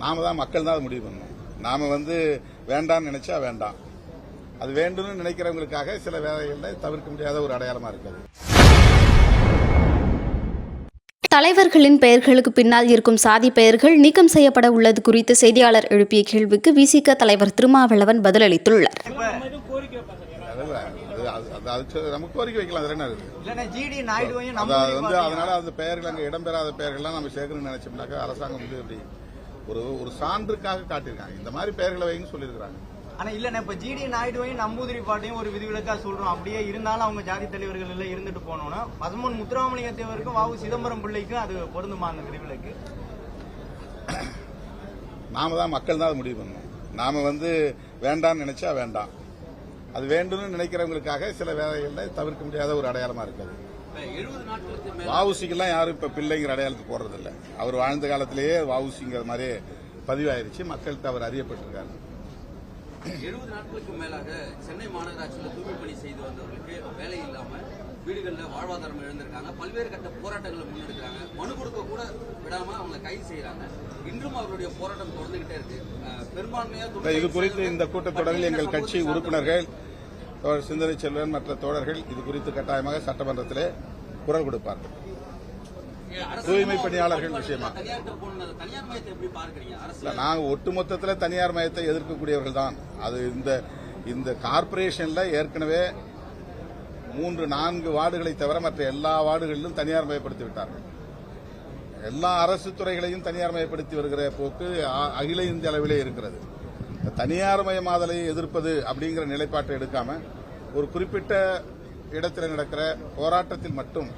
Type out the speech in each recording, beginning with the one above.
நாம தான் மக்கள் தான் முடிவு பண்ணணும். நாம வேண்டாம்னு நினைச்சா வேண்டாம், அது வேண்டும்னு நினைக்கிறவங்களுக்காக சில வேலைகளில் தவிர்க்க முடியாத ஒரு அடையாளமா இருக்குது. தலைவர்களின் பெயர்களுக்கு பின்னால் இருக்கும் சாதி பெயர்கள் நீக்கம் செய்யப்பட உள்ளது குறித்து செய்தியாளர் எழுப்பிய கேள்விக்கு விசிக தலைவர் திருமாவளவன் பதிலளித்துள்ளார். நமக்கு கோரிக்கை வைக்கலாம், அதனால அந்த பெயர்கள் அங்கே இடம்பெறாத பெயர்கள்லாம் நம்ம சேர்க்கணும்னு நினைச்சோம்னாக்கா அரசாங்கம் எப்படி ஒரு சான்றுக்காக காட்டியிருக்காங்க. இந்த மாதிரி பெயர்களை வைங்கன்னு சொல்லியிருக்காங்க. ஆனா இல்ல இப்ப ஜிடி நாயுடுவையும் நம்பூதிரி பாட்டையும் ஒரு விதிவிலக்கா சொல்றோம். அப்படியே இருந்தாலும் அவங்க ஜாதி தலைவர்கள் எல்லாம் இருந்துட்டு போனோம்னா பசுமன் முத்துராமலிங்க தேவருக்கும் வாவு சிதம்பரம் பிள்ளைக்கும் அது பொருந்துமா அந்த விதிவிலக்கு? நாம தான் மக்கள் தான் முடிவு பண்ணணும். நாம வேண்டாம்னு நினைச்சா வேண்டாம், அது வேண்டும்னு நினைக்கிறவங்களுக்காக சில வேலைகளில் தவிர்க்க முடியாத ஒரு அடையாளமா இருக்குது. வாவுசிக்கெல்லாம் யாரும் இப்ப பிள்ளைங்கிற அடையாளத்துக்கு போடுறது இல்லை. அவர் வாழ்ந்த காலத்திலேயே வாவுசிங்கிற மாதிரி பதிவாயிருச்சு, மக்கள்கிட்ட அவர் அறியப்பட்டிருக்காரு. 70 நாட்களுக்கு மேலாக சென்னை மாநகராட்சியில் தூய்மை பணி செய்து வந்தவர்களுக்கு வேலை இல்லாம வீடுகளில் வாழ்வாதாரம் இழந்திருக்காங்க. பல்வேறு கட்ட போராட்டங்களை முன்னெடுக்கிறாங்க. மனு கொடுக்க கூட விடாம அவங்களை கைது செய்யறாங்க. இன்றும் அவருடைய போராட்டம் தொடர்ந்துகிட்டே இருக்கு. பெரும்பான்மையா இது குறித்து இந்த கூட்டத்தொடரில் எங்கள் கட்சி உறுப்பினர்கள் தோழர் சிந்தனை செல்வன் மற்ற தோழர்கள் இது குறித்து கட்டாயமாக சட்டமன்றத்திலே குரல் கொடுப்பார்கள். தூய்மை பணியாளர்கள் விஷயமா நாங்கள் ஒட்டுமொத்தத்தில் தனியார் மயத்தை எதிர்க்கக்கூடியவர்கள் தான். அது இந்த கார்பரேஷன்ல ஏற்கனவே 3-4 வார்டுகளை தவிர மற்ற எல்லா வார்டுகளிலும் தனியார் மயப்படுத்தி விட்டார்கள். எல்லா அரசு துறைகளையும் தனியார் மயப்படுத்தி வருகிற போக்கு அகில இந்திய அளவிலே இருக்கிறது. தனியார் மயமாதலை எதிர்ப்பது அப்படிங்கிற நிலைப்பாட்டை எடுக்காம ஒரு குறிப்பிட்ட இடத்தில் நடக்கிற போராட்டத்தில் மட்டும்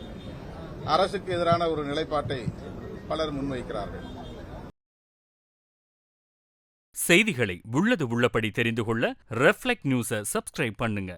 அரசுக்கு எதிரான ஒரு நிலைப்பாட்டை பலர் முன்வைக்கிறார்கள். செய்திகளை உள்ளது உள்ளபடி தெரிந்து கொள்ள ரெஃப்ளெக்ட் நியூஸை சப்ஸ்கிரைப் பண்ணுங்க.